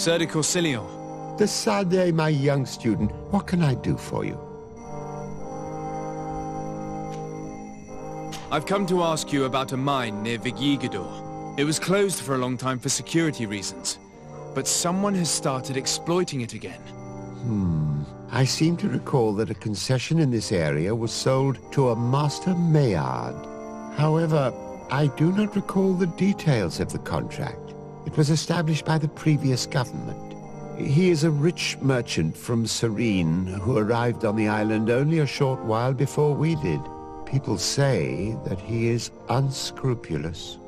Sir de Corsilion. Decidez, my young student, what can I do for you? I've come to ask you about a mine near Vigigador. It was closed for a long time for security reasons, but someone has started exploiting it again. I seem to recall that a concession in this area was sold to a Master Maillard. However, I do not recall the details of the contract. It was established by the previous government. He is a rich merchant from Serene who arrived on the island only a short while before we did. People say that he is unscrupulous.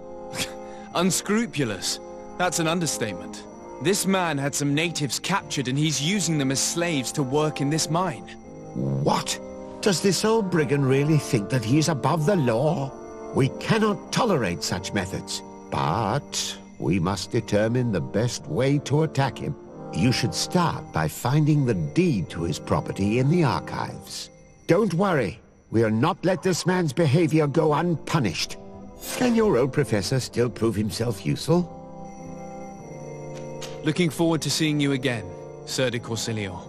Unscrupulous? That's an understatement. This man had some natives captured and he's using them as slaves to work in this mine. What? Does this old brigand really think that he is above the law? We cannot tolerate such methods, but we must determine the best way to attack him. You should start by finding the deed to his property in the archives. Don't worry, we'll not let this man's behavior go unpunished. Can your old professor still prove himself useful? Looking forward to seeing you again, Sir de Corsilion.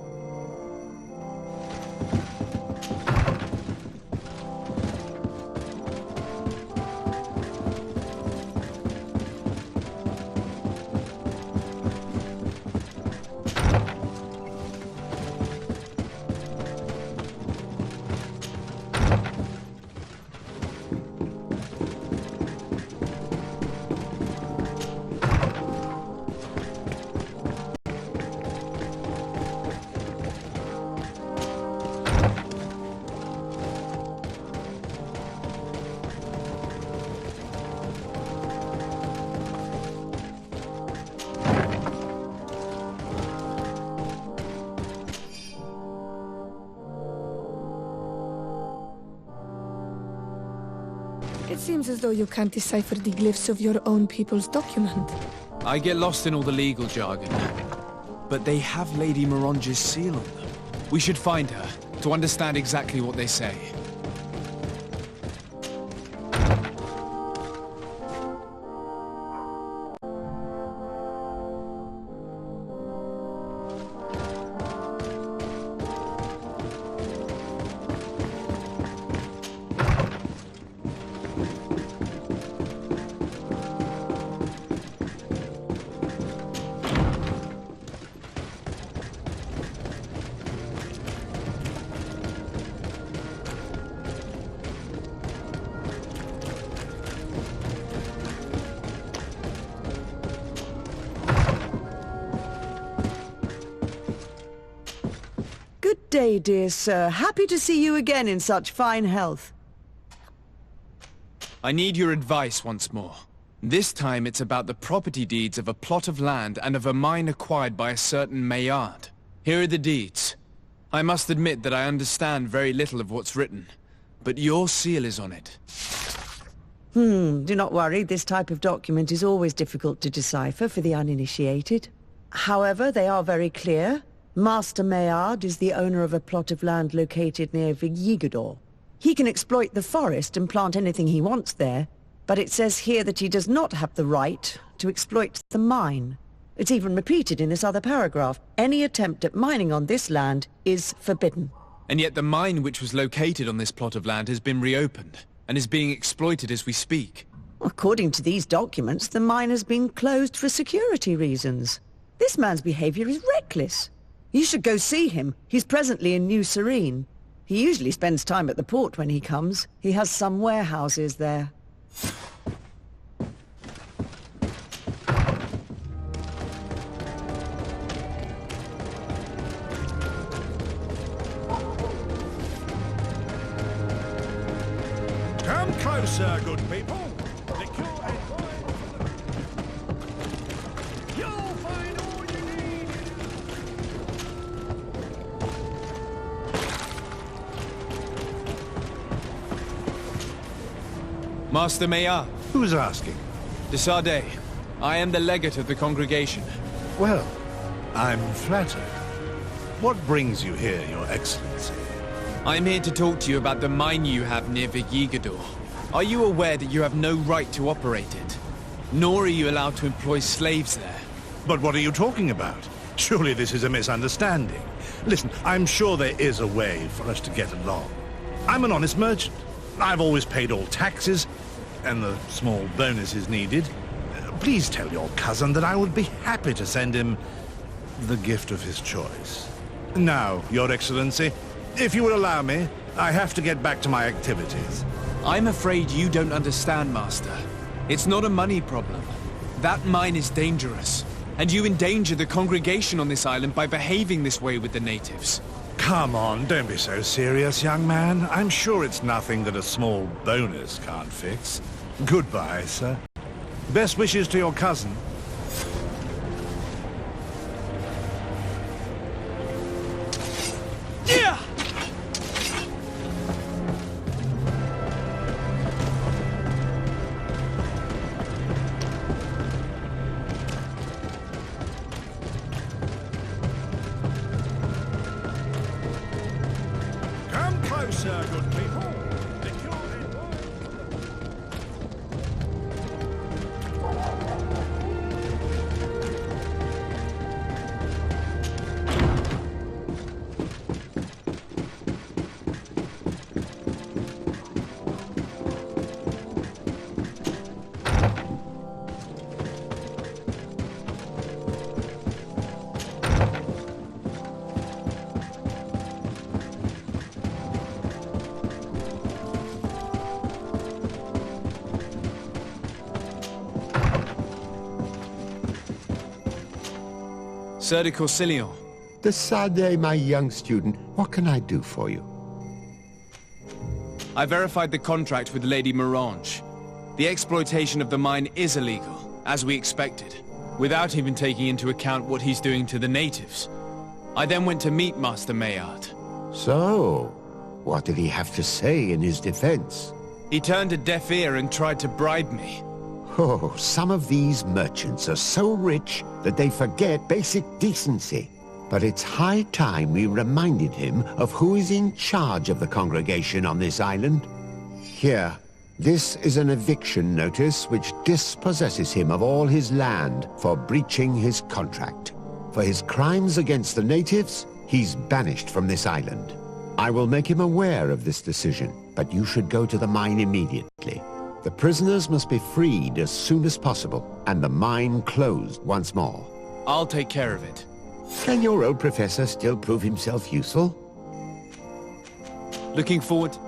It seems as though you can't decipher the glyphs of your own people's document. I get lost in all the legal jargon, but they have Lady Moronge's seal on them. We should find her, to understand exactly what they say. Good day, dear sir. Happy to see you again in such fine health. I need your advice once more. This time it's about the property deeds of a plot of land and of a mine acquired by a certain Maillard. Here are the deeds. I must admit that I understand very little of what's written, but your seal is on it. Do not worry, this type of document is always difficult to decipher for the uninitiated. However, they are very clear. Master Maillard is the owner of a plot of land located near Vigigador. He can exploit the forest and plant anything he wants there, but it says here that he does not have the right to exploit the mine. It's even repeated in this other paragraph. Any attempt at mining on this land is forbidden. And yet the mine which was located on this plot of land has been reopened, and is being exploited as we speak. According to these documents, the mine has been closed for security reasons. This man's behavior is reckless. You should go see him. He's presently in New Serene. He usually spends time at the port when he comes. He has some warehouses there. Come closer, good people. You'll find all you need. Master Maillard. Who's asking? De Sardet. I am the legate of the congregation. Well, I'm flattered. What brings you here, Your Excellency? I'm here to talk to you about the mine you have near Vigigador. Are you aware that you have no right to operate it? Nor are you allowed to employ slaves there. But what are you talking about? Surely this is a misunderstanding. Listen, I'm sure there is a way for us to get along. I'm an honest merchant. I've always paid all taxes, and the small bonuses needed. Please tell your cousin that I would be happy to send him the gift of his choice. Now, Your Excellency, if you will allow me, I have to get back to my activities. I'm afraid you don't understand, Master. It's not a money problem. That mine is dangerous, and you endanger the congregation on this island by behaving this way with the natives. Come on, don't be so serious, young man. I'm sure it's nothing that a small bonus can't fix. Goodbye, sir. Best wishes to your cousin. Yeah! Come closer, good people. Sir de Corsilion. De Sade, my young student, what can I do for you? I verified the contract with Lady Mirange. The exploitation of the mine is illegal, as we expected, without even taking into account what he's doing to the natives. I then went to meet Master Maillard. So, what did he have to say in his defense? He turned a deaf ear and tried to bribe me. Oh, some of these merchants are so rich that they forget basic decency. But it's high time we reminded him of who is in charge of the congregation on this island. Here, this is an eviction notice which dispossesses him of all his land for breaching his contract. For his crimes against the natives, he's banished from this island. I will make him aware of this decision, but you should go to the mine immediately. The prisoners must be freed as soon as possible, and the mine closed once more. I'll take care of it. Can your old professor still prove himself useful? Looking forward...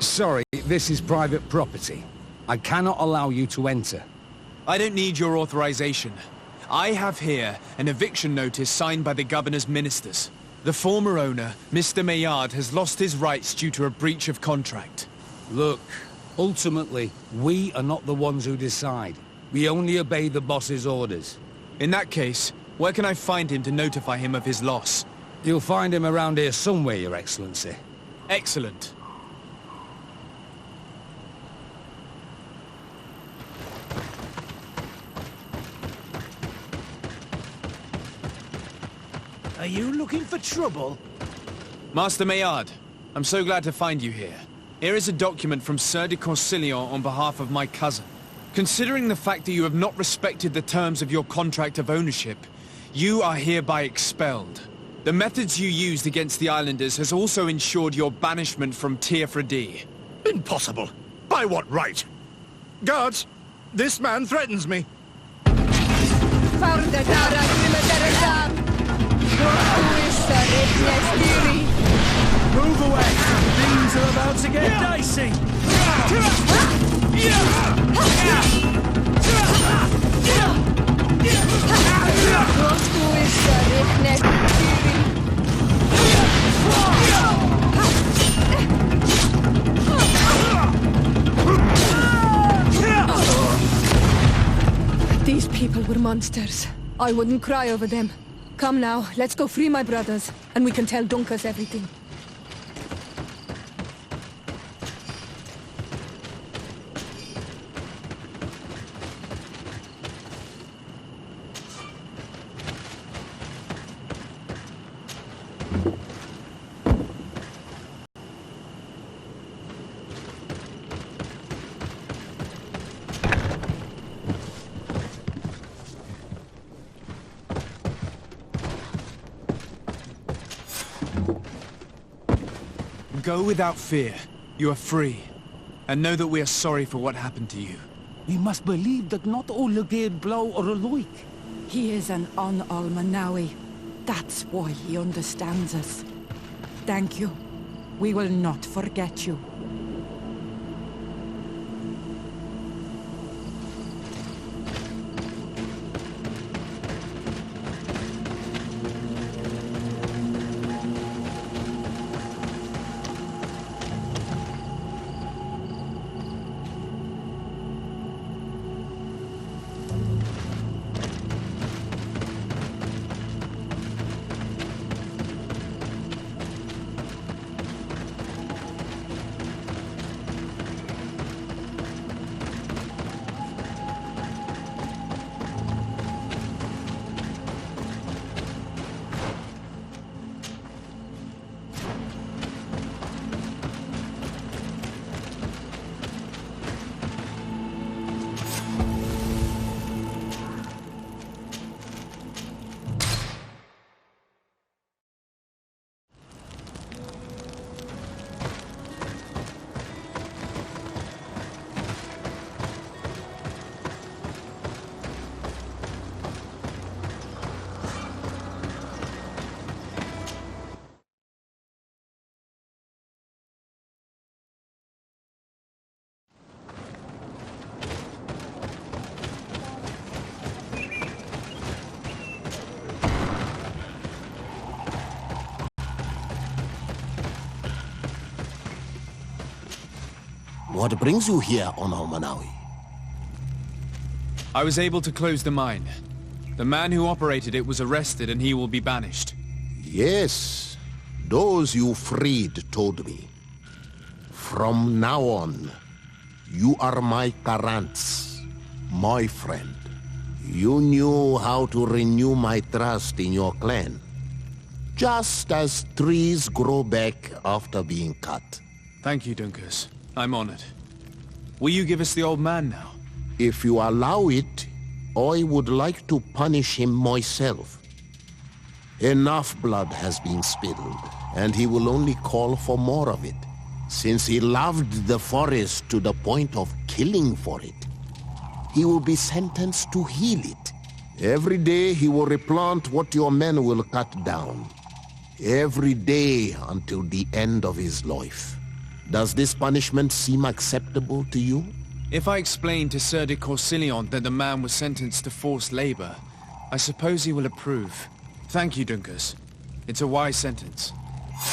Sorry, this is private property. I cannot allow you to enter. I don't need your authorization. I have here an eviction notice signed by the governor's ministers. The former owner, Mr. Maillard, has lost his rights due to a breach of contract. Look, ultimately, we are not the ones who decide. We only obey the boss's orders. In that case, Where can I find him to notify him of his loss? You'll find him around here somewhere, Your Excellency. Excellent. Are you looking for trouble? Master Maillard, I'm so glad to find you here. Here is a document from Sir de Corsillon on behalf of my cousin. Considering the fact that you have not respected the terms of your contract of ownership, you are hereby expelled. The methods you used against the islanders has also ensured your banishment from Tiefredi. Impossible. By what right? Guards, this man threatens me. Move away! Things are about to get dicey! These people were monsters. I wouldn't cry over them. Come now, let's go free my brothers, and we can tell Dunkus everything. Go without fear. You are free. And know that we are sorry for what happened to you. We must believe that not all Legade blow are alike. He is an Almanawi. That's why he understands us. Thank you. We will not forget you. What brings you here on Almanawi? I was able to close the mine. The man who operated it was arrested and he will be banished. Yes, those you freed told me. From now on, you are my Karants, my friend. You knew how to renew my trust in your clan. Just as trees grow back after being cut. Thank you, Dunkus. I'm honored. Will you give us the old man now? If you allow it, I would like to punish him myself. Enough blood has been spilled, and he will only call for more of it, since he loved the forest to the point of killing for it. He will be sentenced to heal it. Every day he will replant what your men will cut down. Every day until the end of his life. Does this punishment seem acceptable to you? If I explain to Sir de Corsillon that the man was sentenced to forced labor, I suppose he will approve. Thank you, Dunkus. It's a wise sentence.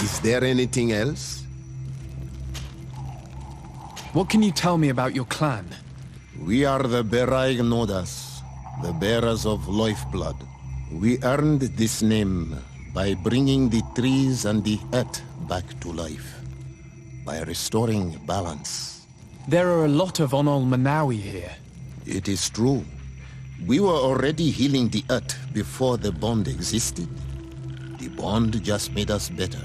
Is there anything else? What can you tell me about your clan? We are the Beraig Nodas, the bearers of lifeblood. We earned this name by bringing the trees and the earth back to life. By restoring balance. There are a lot of Onol Manawi here. It is true. We were already healing the earth before the bond existed. The bond just made us better.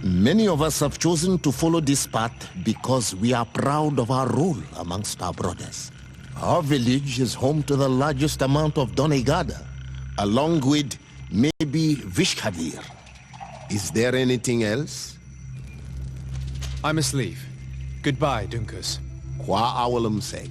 Many of us have chosen to follow this path because we are proud of our role amongst our brothers. Our village is home to the largest amount of Donegada, along with maybe Vishkadir. Is there anything else? I must leave. Goodbye, Dunkus. Qua awalum seg.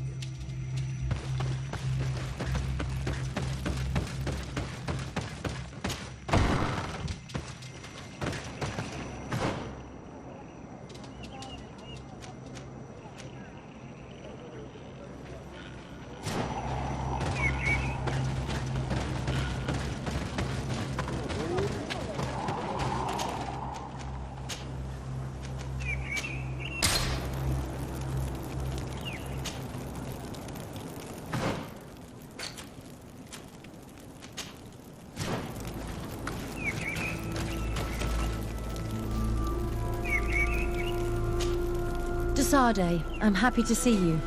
Sade, I'm happy to see you.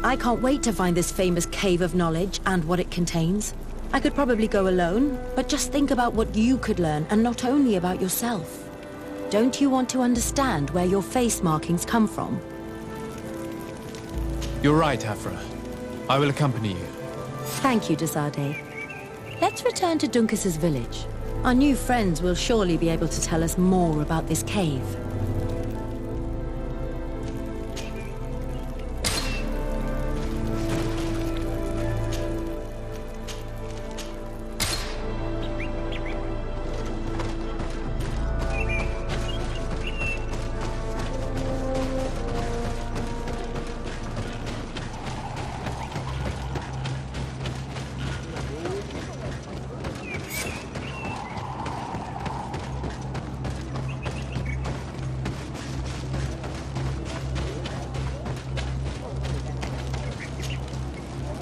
I can't wait to find this famous cave of knowledge and what it contains. I could probably go alone, but just think about what you could learn, and not only about yourself. Don't you want to understand where your face markings come from? You're right, Hafra. I will accompany you. Thank you, Desade. Let's return to Dunkus's village. Our new friends will surely be able to tell us more about this cave.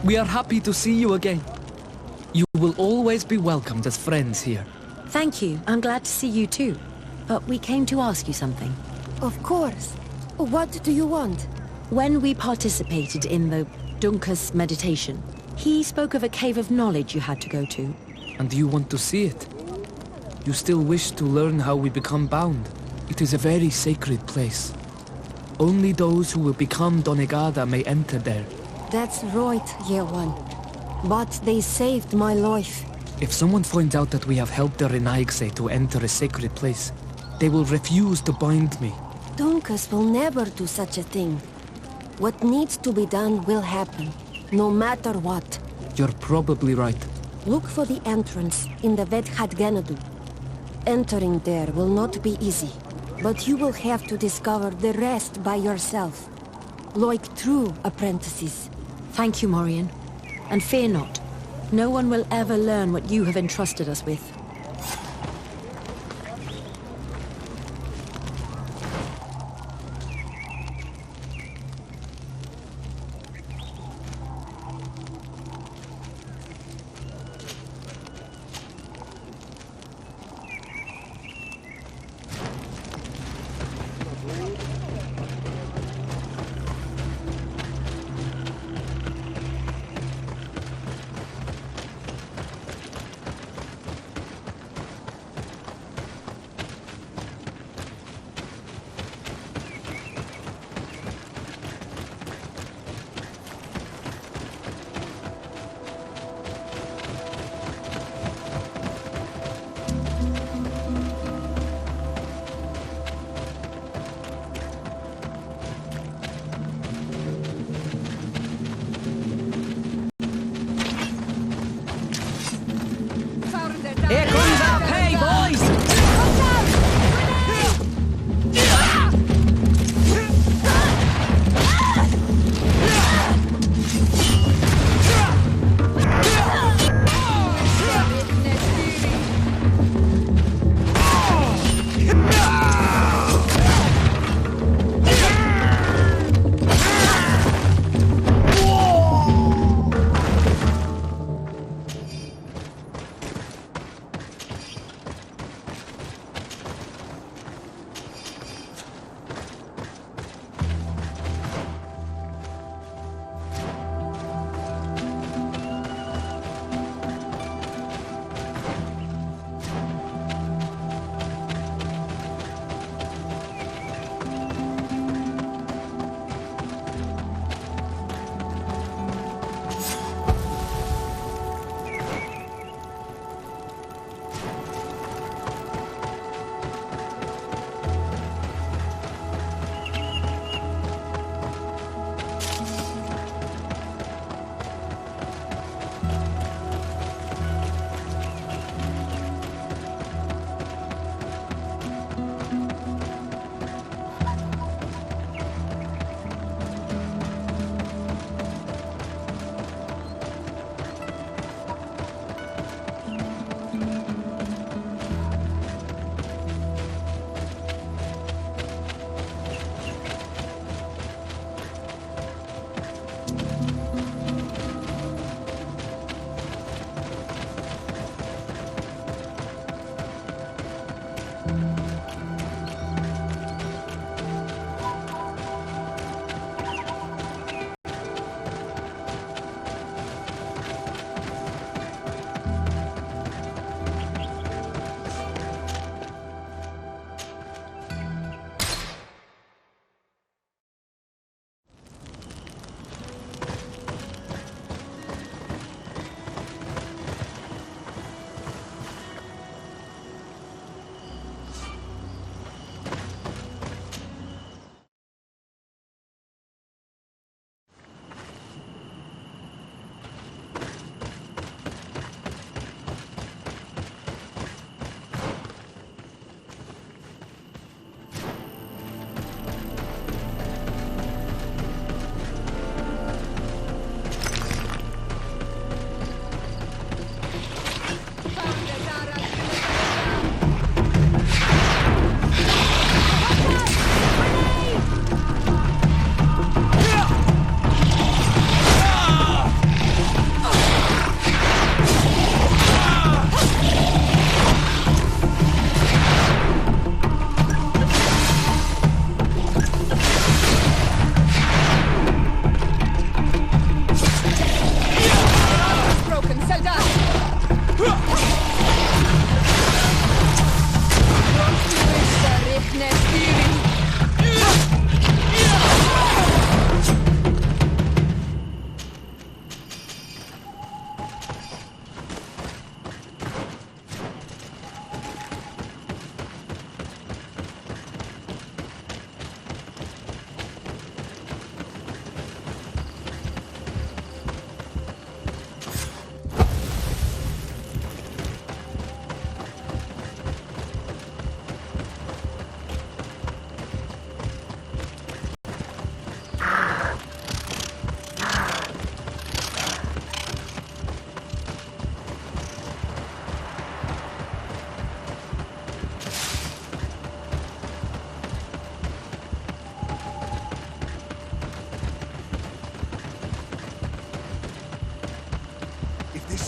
We are happy to see you again. You will always be welcomed as friends here. Thank you. I'm glad to see you too. But we came to ask you something. Of course. What do you want? When we participated in the Dunkus meditation, he spoke of a cave of knowledge you had to go to. And you want to see it? You still wish to learn how we become bound? It is a very sacred place. Only those who will become Donegada may enter there. That's right, Yewan. But they saved my life. If someone finds out that we have helped the Renaigse to enter a sacred place, they will refuse to bind me. Dunkus will never do such a thing. What needs to be done will happen, no matter what. You're probably right. Look for the entrance in the Vedhat Ganadu. Entering there will not be easy, but you will have to discover the rest by yourself. Like true apprentices. Thank you, Morian. And fear not. No one will ever learn what you have entrusted us with.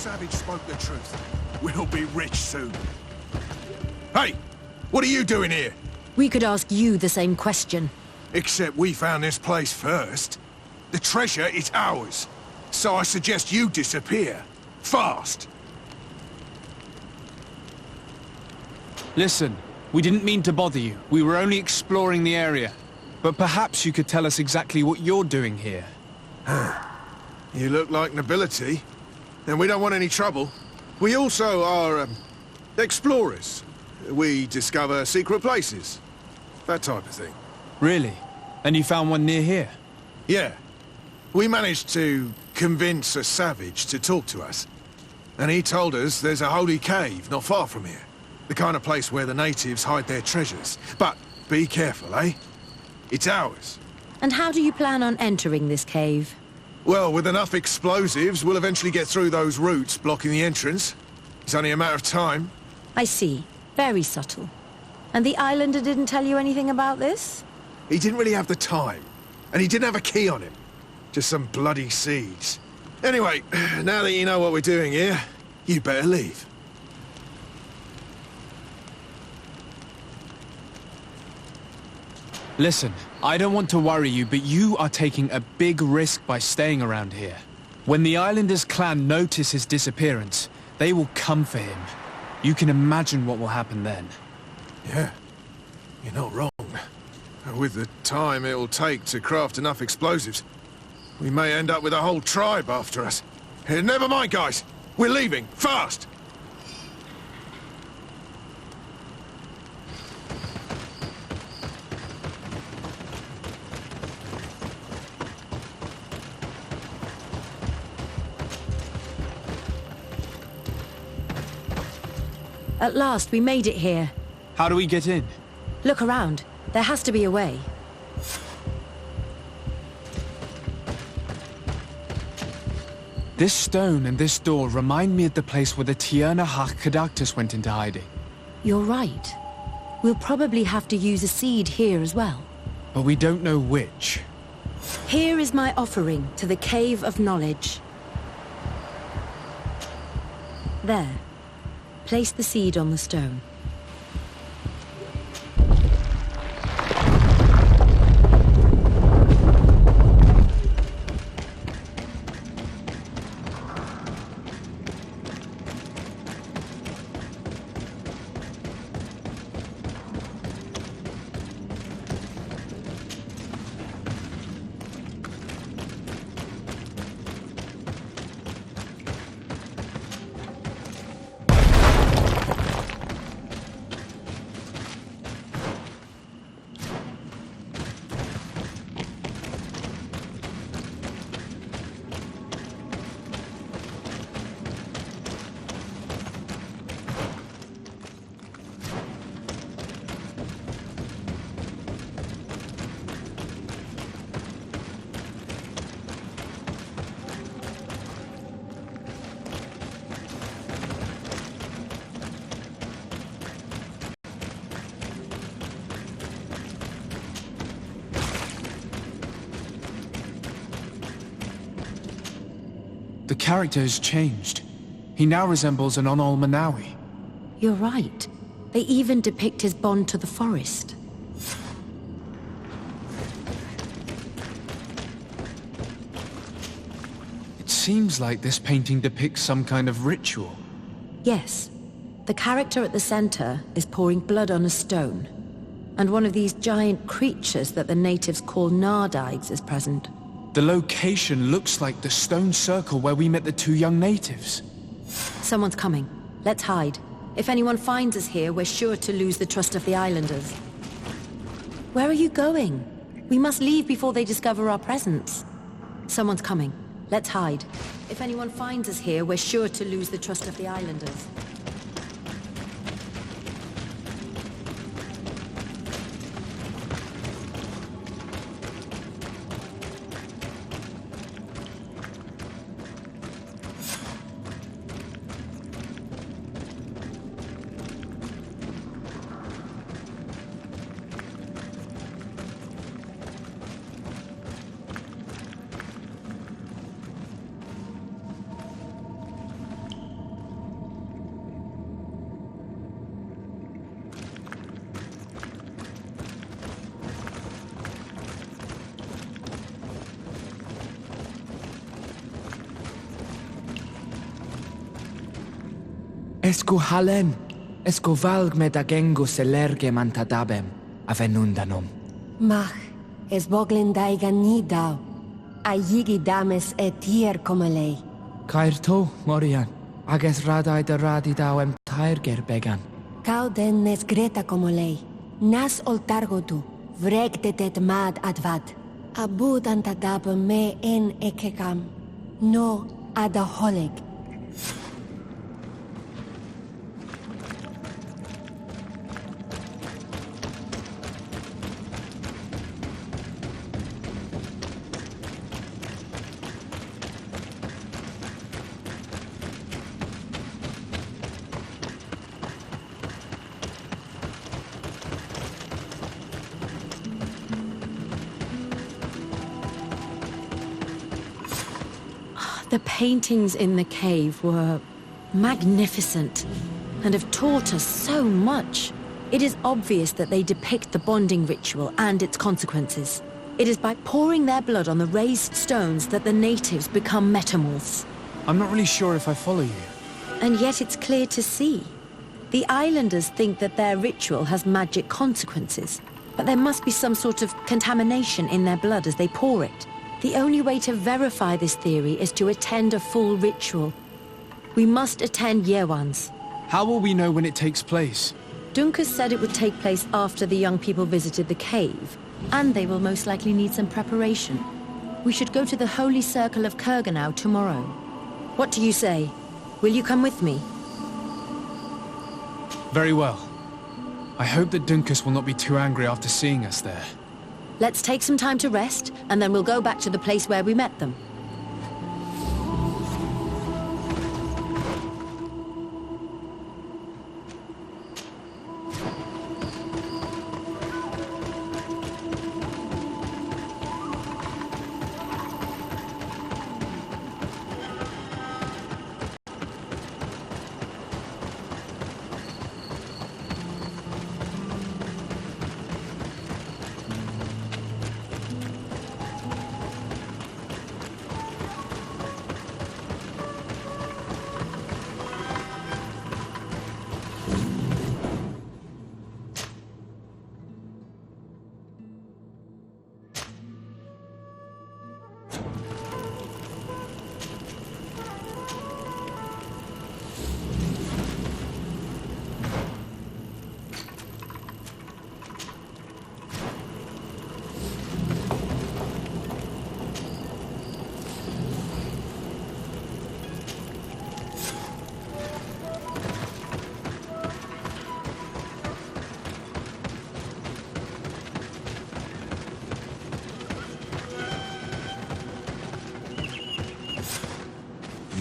savage spoke the truth. We'll be rich soon. Hey! What are you doing here? We could ask you the same question. Except we found this place first. The treasure is ours. So I suggest you disappear. Fast! Listen, we didn't mean to bother you. We were only exploring the area. But perhaps you could tell us exactly what you're doing here. You look like nobility, and we don't want any trouble. We also are, explorers. We discover secret places. That type of thing. Really? And you found one near here? Yeah. We managed to convince a savage to talk to us. And he told us there's a holy cave not far from here. The kind of place where the natives hide their treasures. But be careful, eh? It's ours. And how do you plan on entering this cave? Well, with enough explosives, we'll eventually get through those roots blocking the entrance. It's only a matter of time. I see. Very subtle. And the islander didn't tell you anything about this? He didn't really have the time. And he didn't have a key on him. Just some bloody seeds. Anyway, now that you know what we're doing here, you better leave. Listen, I don't want to worry you, but you are taking a big risk by staying around here. When the Islanders' clan notice his disappearance, they will come for him. You can imagine what will happen then. Yeah, you're not wrong. With the time it'll take to craft enough explosives, we may end up with a whole tribe after us. Never mind, guys. We're leaving, fast! At last, we made it here. How do we get in? Look around. There has to be a way. This stone and this door remind me of the place where the Tierna Hach Cadactus went into hiding. You're right. We'll probably have to use a seed here as well. But we don't know which. Here is my offering to the Cave of Knowledge. There. Place the seed on the stone. The character has changed. He now resembles an Onol Manawi. You're right. They even depict his bond to the forest. It seems like this painting depicts some kind of ritual. Yes. The character at the center is pouring blood on a stone. And one of these giant creatures that the natives call Nardides is present. The location looks like the stone circle where we met the two young natives. Someone's coming. Let's hide. If anyone finds us here, we're sure to lose the trust of the islanders. Where are you going? We must leave before they discover our presence. Someone's coming. Let's hide. If anyone finds us here, we're sure to lose the trust of the islanders. Esco halen, esco valg med agengo selerge mantadabem, avenundanum. Mach, es boglin daigan ni dau. A yigi dames etier comelei. Cair to, Morian, ages radai de radi dawem tairger began. Cauden nes greta comelei. Nas oltargodu, vregtetet mad advad. Abud antadab me en ekekam. No adaholeg. The paintings in the cave were magnificent and have taught us so much. It is obvious that they depict the bonding ritual and its consequences. It is by pouring their blood on the raised stones that the natives become metamorphs. I'm not really sure if I follow you. And yet it's clear to see. The islanders think that their ritual has magic consequences, but there must be some sort of contamination in their blood as they pour it. The only way to verify this theory is to attend a full ritual. We must attend Yewan's. How will we know when it takes place? Dunkus said it would take place after the young people visited the cave, and they will most likely need some preparation. We should go to the Holy Circle of Kurganau tomorrow. What do you say? Will you come with me? Very well. I hope that Dunkus will not be too angry after seeing us there. Let's take some time to rest, and then we'll go back to the place where we met them.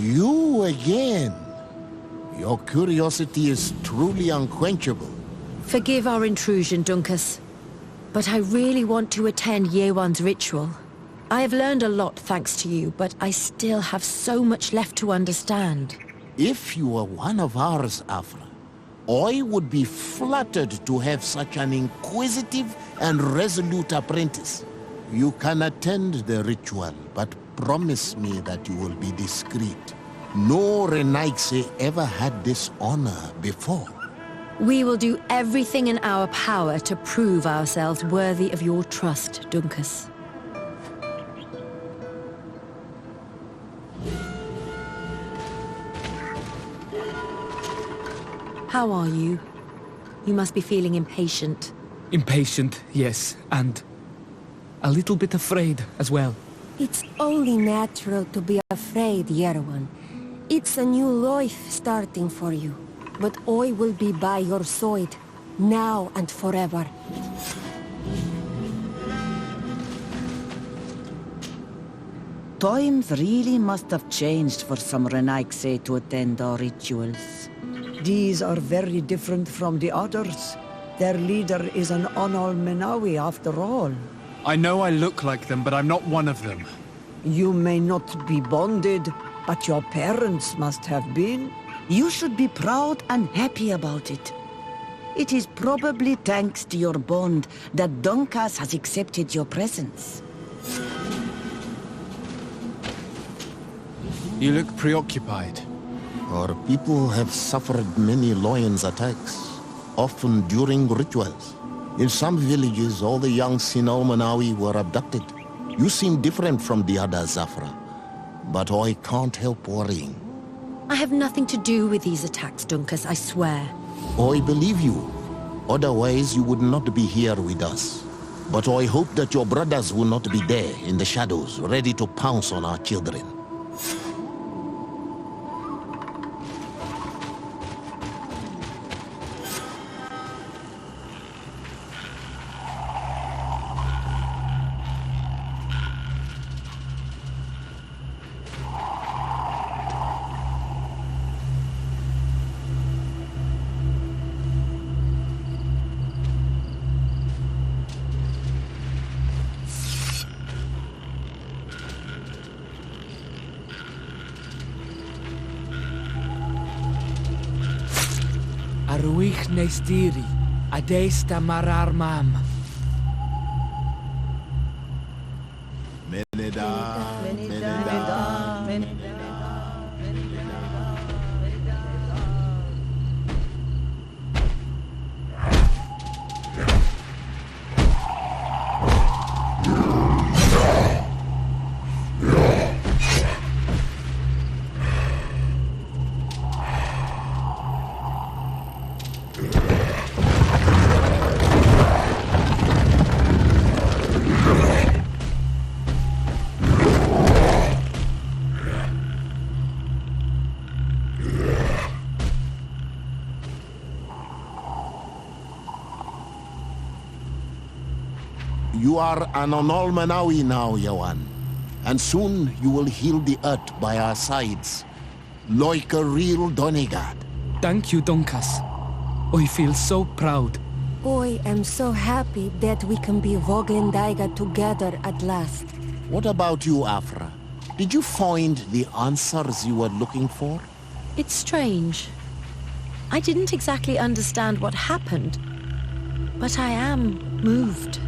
You again. Your curiosity is truly unquenchable. Forgive our intrusion, Dunkus. But I really want to attend Yewan's ritual. I have learned a lot thanks to you, but I still have so much left to understand. If you were one of ours, Afra, I would be flattered to have such an inquisitive and resolute apprentice. You can attend the ritual, but promise me that you will be discreet. No Renaigse ever had this honor before. We will do everything in our power to prove ourselves worthy of your trust, Dunkus. How are you? You must be feeling impatient. Impatient, yes, and a little bit afraid as well. It's only natural to be afraid, Yerwan. It's a new life starting for you. But I will be by your side, now and forever. Times really must have changed for some Renaigse to attend our rituals. These are very different from the others. Their leader is an Onol Menawi after all. I know I look like them, but I'm not one of them. You may not be bonded, but your parents must have been. You should be proud and happy about it. It is probably thanks to your bond that Dunkas has accepted your presence. You look preoccupied. Our people have suffered many lions attacks, often during rituals. In some villages, all the young Sinalmanawi were abducted. You seem different from the other Zafra, but I can't help worrying. I have nothing to do with these attacks, Dunkus, I swear. I believe you. Otherwise, you would not be here with us. But I hope that your brothers will not be there in the shadows, ready to pounce on our children. Arwich Nestiri, Adesta Marar Mam. You are an Onolmanawi now, Yawan. And soon you will heal the earth by our sides, like a real Donegard. Thank you, Dunkus. I feel so proud. I am so happy that we can be Voglendaiga together at last. What about you, Afra? Did you find the answers you were looking for? It's strange. I didn't exactly understand what happened, but I am moved.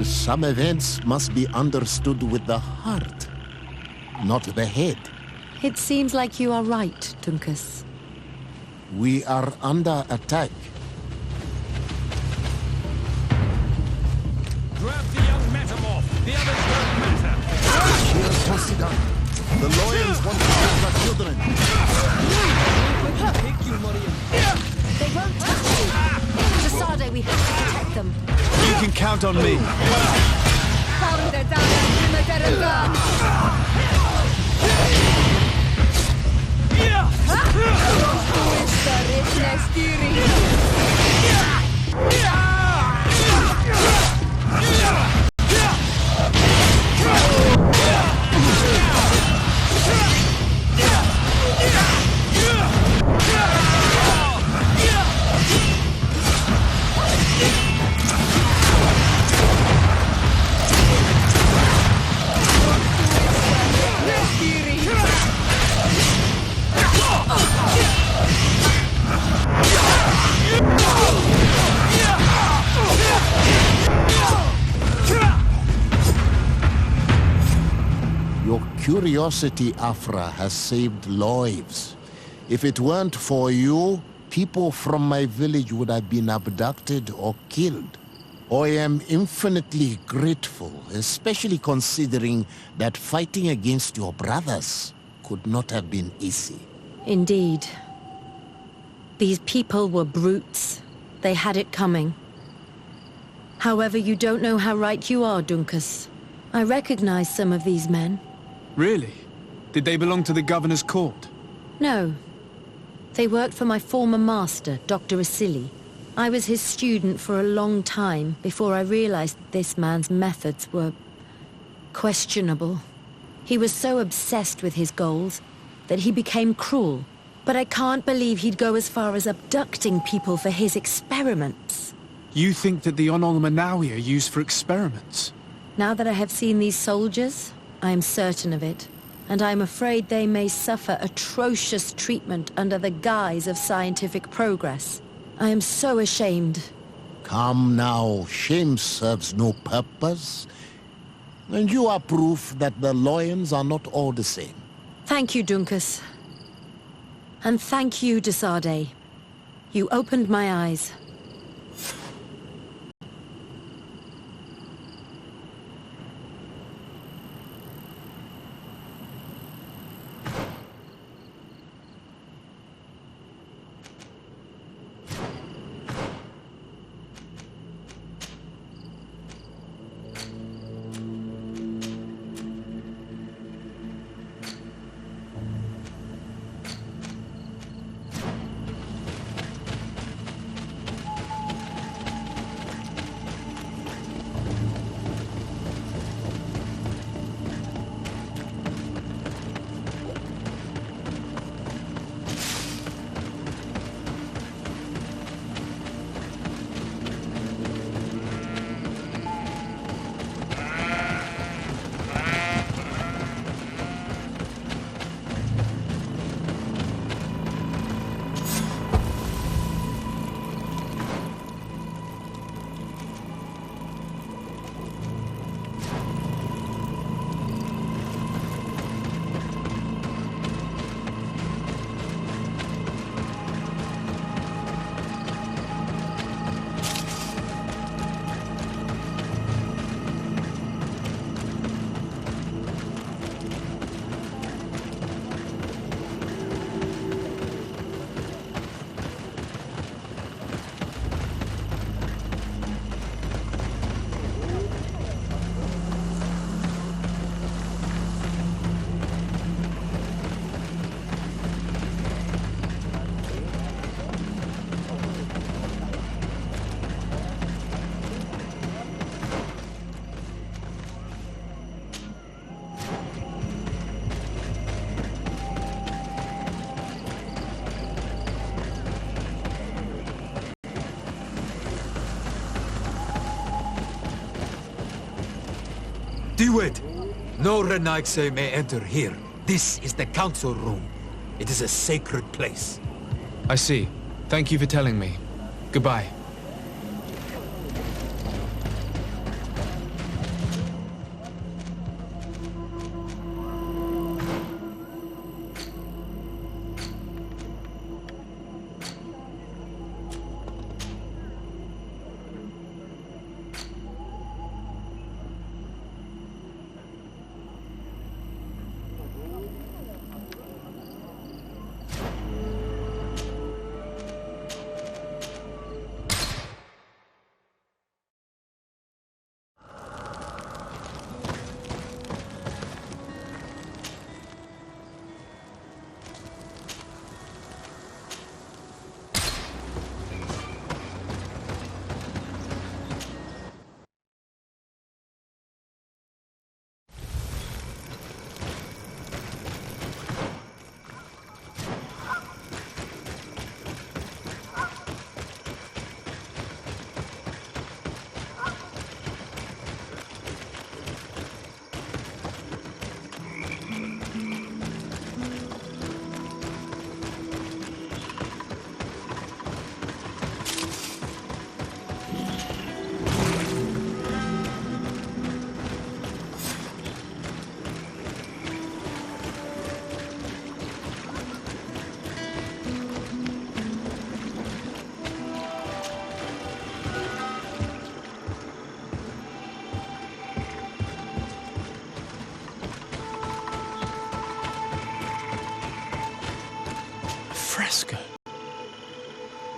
Some events must be understood with the heart, not the head. It seems like you are right, Dunkus. We are under attack. Grab the young metamorph. The others don't matter. Here's Tossigan. The lawyers want to kill our children. They won't touch you. Jasade, we have to protect them. You can count on me. Your curiosity, Afra, has saved lives. If it weren't for you, people from my village would have been abducted or killed. I am infinitely grateful, especially considering that fighting against your brothers could not have been easy. Indeed. These people were brutes. They had it coming. However, you don't know how right you are, Dunkus. I recognize some of these men. Really? Did they belong to the governor's court? No. They worked for my former master, Dr. Asili. I was his student for a long time before I realized this man's methods were questionable. He was so obsessed with his goals that he became cruel. But I can't believe he'd go as far as abducting people for his experiments. You think that the Onolmanawi are used for experiments? Now that I have seen these soldiers, I am certain of it. And I am afraid they may suffer atrocious treatment under the guise of scientific progress. I am so ashamed. Come now, shame serves no purpose. And you are proof that the lions are not all the same. Thank you, Dunkus. And thank you, de Sardet. You opened my eyes. Do it! No Renaigse may enter here. This is the council room. It is a sacred place. I see. Thank you for telling me. Goodbye. Fresco.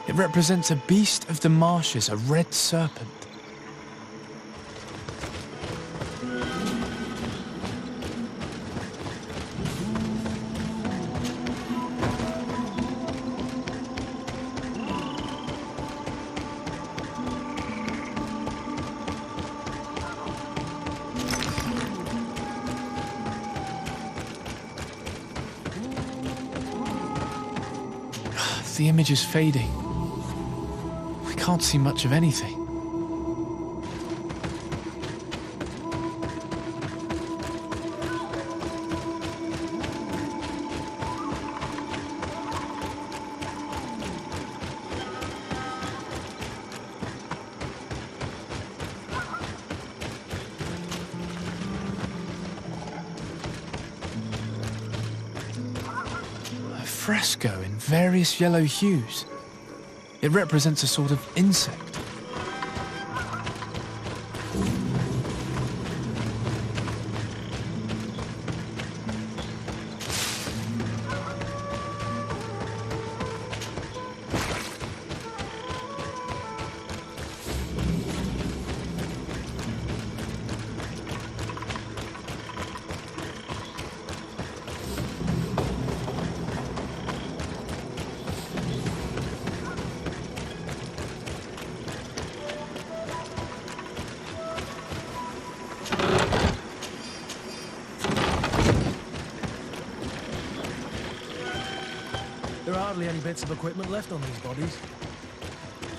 It represents a beast of the marshes, a red serpent. The image is fading. We can't see much of anything. fresco in various yellow hues. It represents a sort of insect. There are hardly any bits of equipment left on these bodies.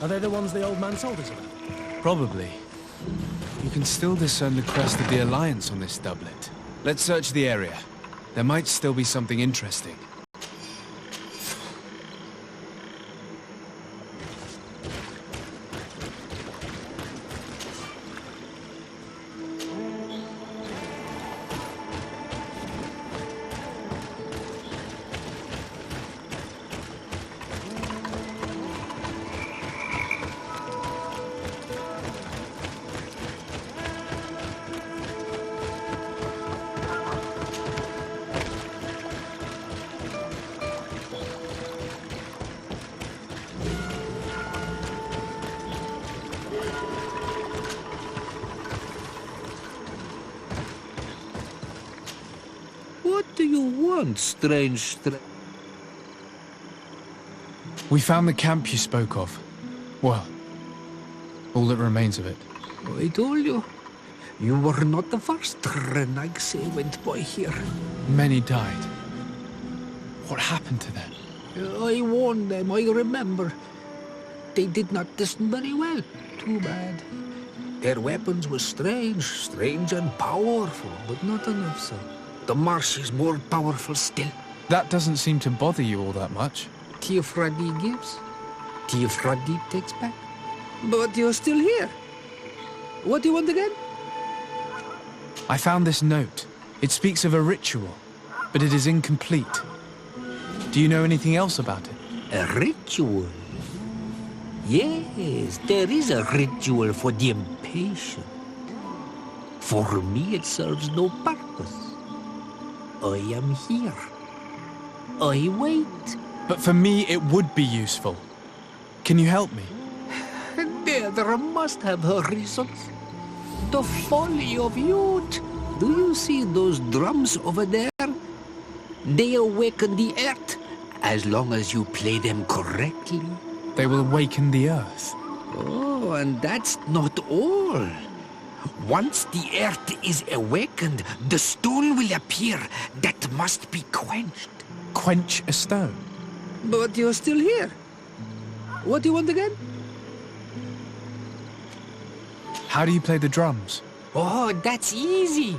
Are they the ones the old man told us about? Probably. You can still discern the crest of the Alliance on this doublet. Let's search the area. There might still be something interesting. What do you want, strange We found the camp you spoke of. Well, all that remains of it. I told you. You were not the first Renaigse went by here. Many died. What happened to them? I warned them, I remember. They did not listen very well. Too bad. Their weapons were strange and powerful, but not enough so. The marsh is more powerful still. That doesn't seem to bother you all that much. Teofradi gives, Teofradi takes back. But you're still here. What do you want again? I found this note. It speaks of a ritual, but it is incomplete. Do you know anything else about it? A ritual? Yes, there is a ritual for the impatient. For me, it serves no purpose. I am here. I wait. But for me, it would be useful. Can you help me? There must have her reasons. The folly of youth. Do you see those drums over there? They awaken the earth, as long as you play them correctly. They will awaken the earth. Oh, and that's not all. Once the earth is awakened, the stone will appear that must be quenched. Quench a stone? But you're still here. What do you want again? How do you play the drums? Oh, that's easy.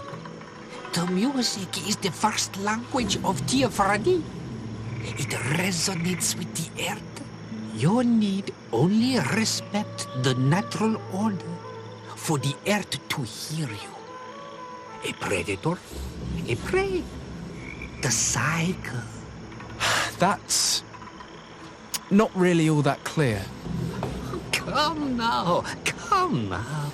The music is the first language of Teofradi. It resonates with the earth. You need only respect the natural order for the earth to hear you. A predator, a prey. The cycle. That's not really all that clear. Come now, come now.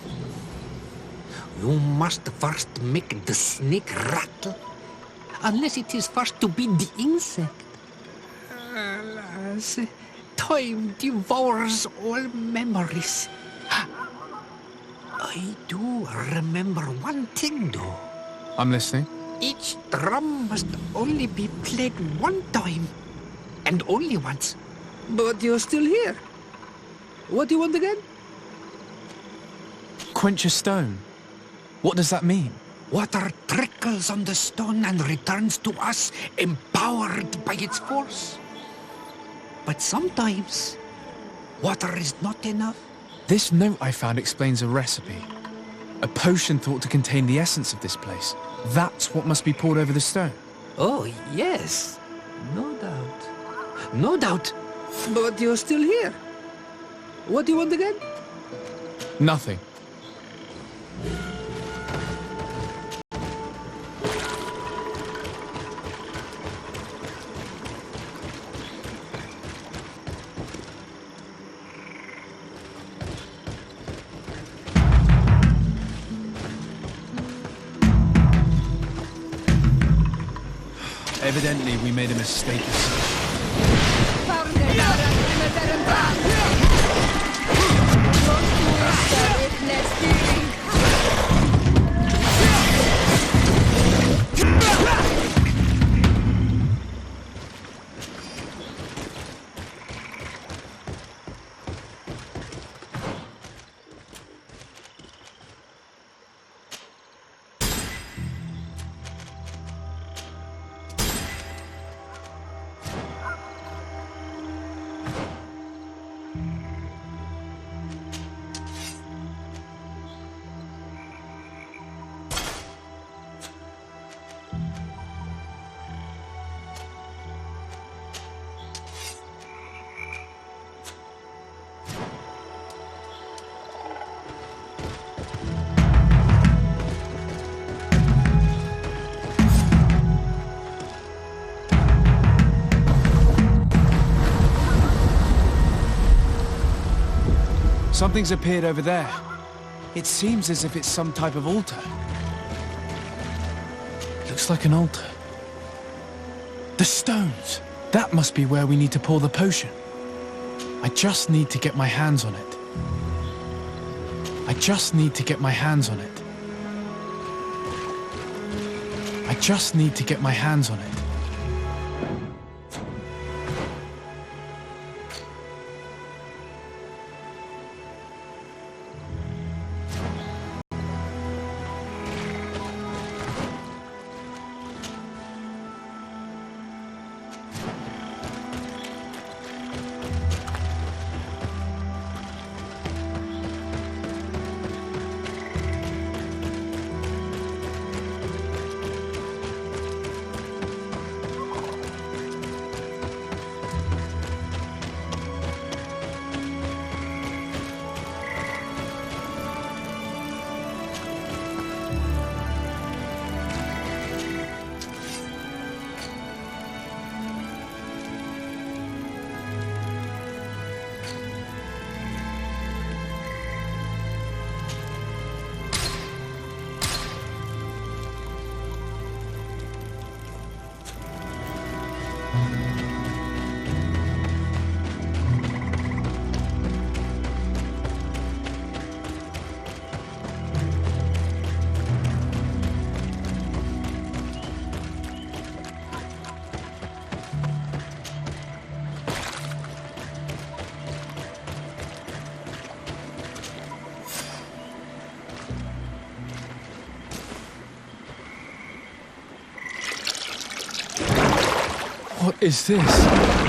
You must first make the snake rattle, unless it is first to be the insect. Alas, time devours all memories. I do remember one thing, though. I'm listening. Each drum must only be played one time, and only once. But you're still here. What do you want again? Quench a stone. What does that mean? Water trickles on the stone and returns to us, empowered by its force. But sometimes, water is not enough. This note I found explains a recipe. A potion thought to contain the essence of this place. That's what must be poured over the stone. Oh, yes. No doubt. No doubt. But you're still here. What do you want again? Nothing. Evidently, we made a mistake. Something's appeared over there. It seems as if it's some type of altar. Looks like an altar. The stones! That must be where we need to pour the potion. I just need to get my hands on it. I just need to get my hands on it. I just need to get my hands on it. What is this?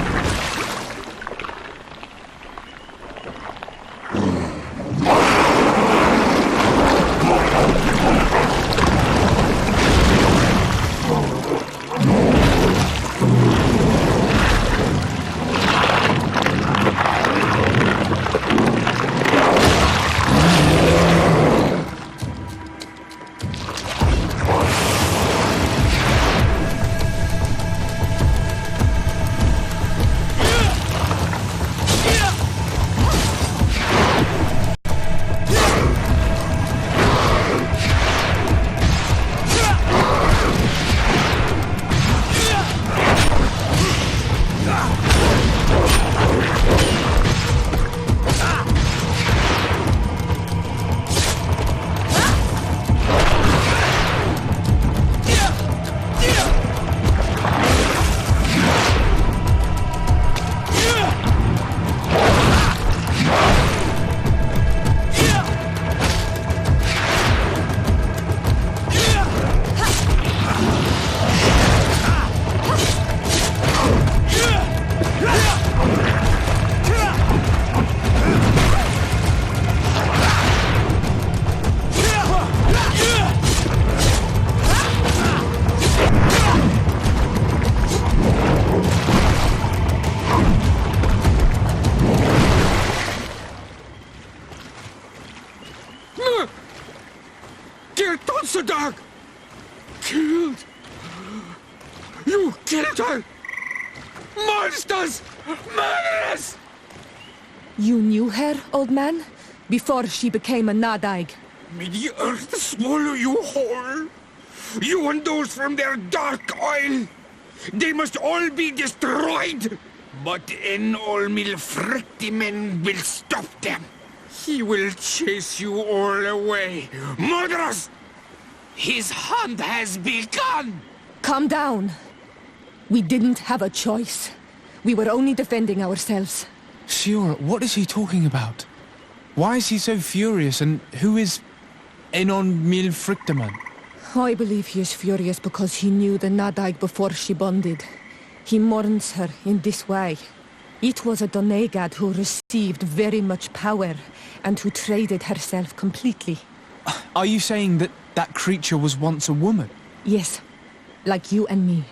Dog! Killed! You killed her! Monsters! Murderers! You knew her, old man? Before she became a Nadaig? May the earth swallow you whole! You and those from their dark oil! They must all be destroyed! But Enolmil Frictimen will stop them. He will chase you all away. Murderers! His hunt has begun! Calm down. We didn't have a choice. We were only defending ourselves. Siora, what is he talking about? Why is he so furious, and who is Enolmil Frictimen? I believe he is furious because he knew the Nadaig before she bonded. He mourns her in this way. It was a Donegad who received very much power, and who traded herself completely. Are you saying that that creature was once a woman? Yes, like you and me.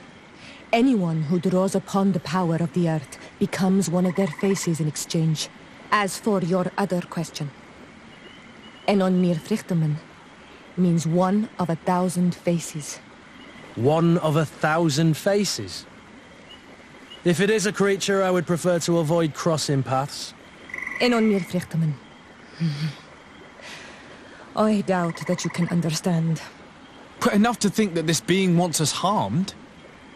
Anyone who draws upon the power of the earth becomes one of their faces in exchange. As for your other question, Enolmir Frictimen means one of 1,000 faces. One of 1,000 faces? If it is a creature, I would prefer to avoid crossing paths. Enolmir Frictimen. I doubt that you can understand. But enough to think that this being wants us harmed?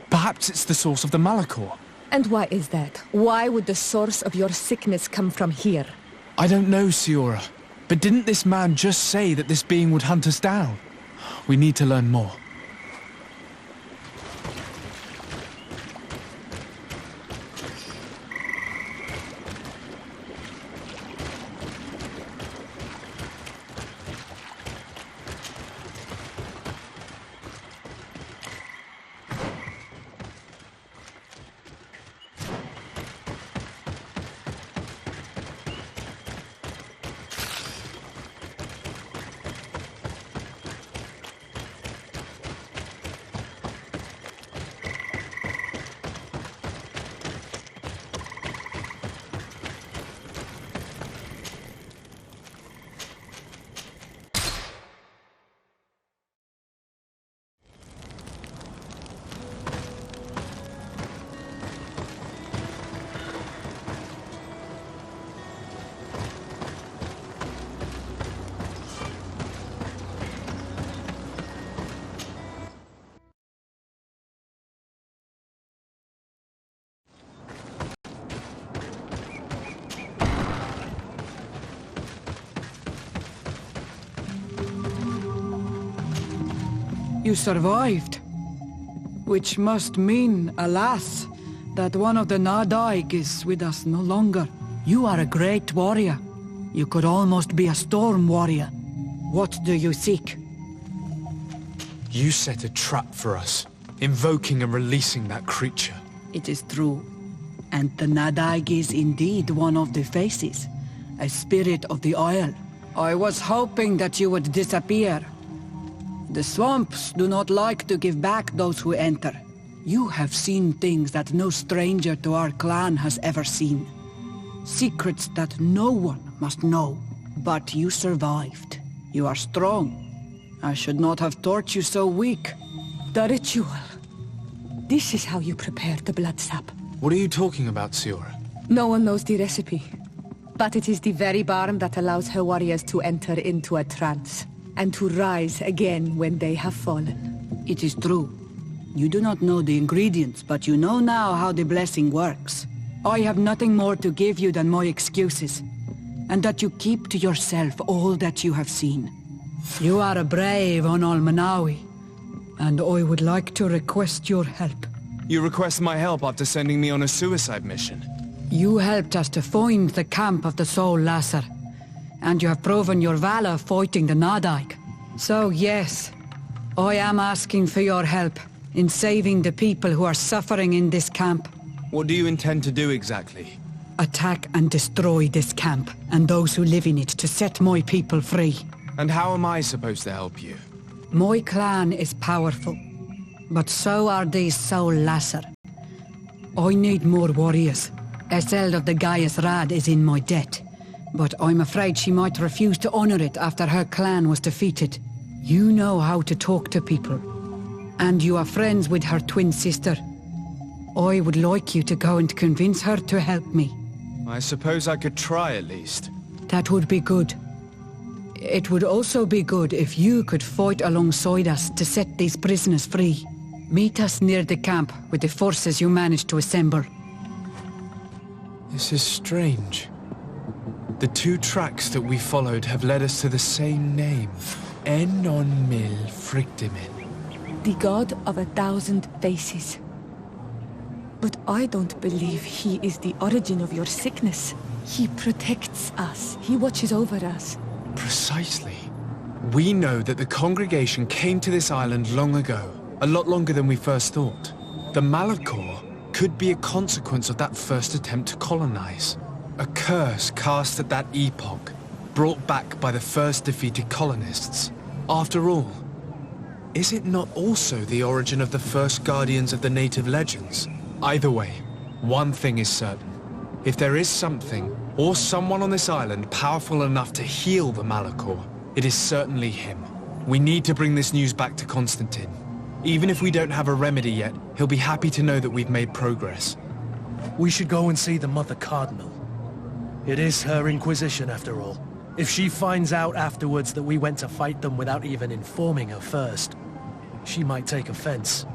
Perhaps it's the source of the Malachor. And why is that? Why would the source of your sickness come from here? I don't know, Siora. But didn't this man just say that this being would hunt us down? We need to learn more. You survived. Which must mean, alas, that one of the Nadaig is with us no longer. You are a great warrior. You could almost be a storm warrior. What do you seek? You set a trap for us, invoking and releasing that creature. It is true. And the Nadaig is indeed one of the faces. A spirit of the Isle. I was hoping that you would disappear. The swamps do not like to give back those who enter. You have seen things that no stranger to our clan has ever seen. Secrets that no one must know. But you survived. You are strong. I should not have thought you so weak. The ritual. This is how you prepare the blood sap. What are you talking about, Siora? No one knows the recipe. But it is the very barm that allows her warriors to enter into a trance. And to rise again when they have fallen. It is true. You do not know the ingredients, but you know now how the blessing works. I have nothing more to give you than my excuses. And that you keep to yourself all that you have seen. You are a brave Onol Manawi, and I would like to request your help. You request my help after sending me on a suicide mission? You helped us to find the camp of the Soul Lasser. And you have proven your valor fighting the Nadaig. So yes, I am asking for your help in saving the people who are suffering in this camp. What do you intend to do exactly? Attack and destroy this camp, and those who live in it, to set my people free. And how am I supposed to help you? My clan is powerful, but so are these Soul Lasser. I need more warriors. Eseld of the Gaius Rad is in my debt. But I'm afraid she might refuse to honor it after her clan was defeated. You know how to talk to people. And you are friends with her twin sister. I would like you to go and convince her to help me. I suppose I could try at least. That would be good. It would also be good if you could fight alongside us to set these prisoners free. Meet us near the camp with the forces you managed to assemble. This is strange. The two tracks that we followed have led us to the same name. Enon Mil Frictimin. The god of 1,000 faces. But I don't believe he is the origin of your sickness. He protects us. He watches over us. Precisely. We know that the congregation came to this island long ago. A lot longer than we first thought. The Malachor could be a consequence of that first attempt to colonize. A curse cast at that epoch, brought back by the first defeated colonists. After all, is it not also the origin of the first guardians of the native legends? Either way, one thing is certain. If there is something, or someone on this island powerful enough to heal the Malachor, it is certainly him. We need to bring this news back to Constantine. Even if we don't have a remedy yet, he'll be happy to know that we've made progress. We should go and see the Mother Cardinal. It is her Inquisition, after all. If she finds out afterwards that we went to fight them without even informing her first, she might take offense.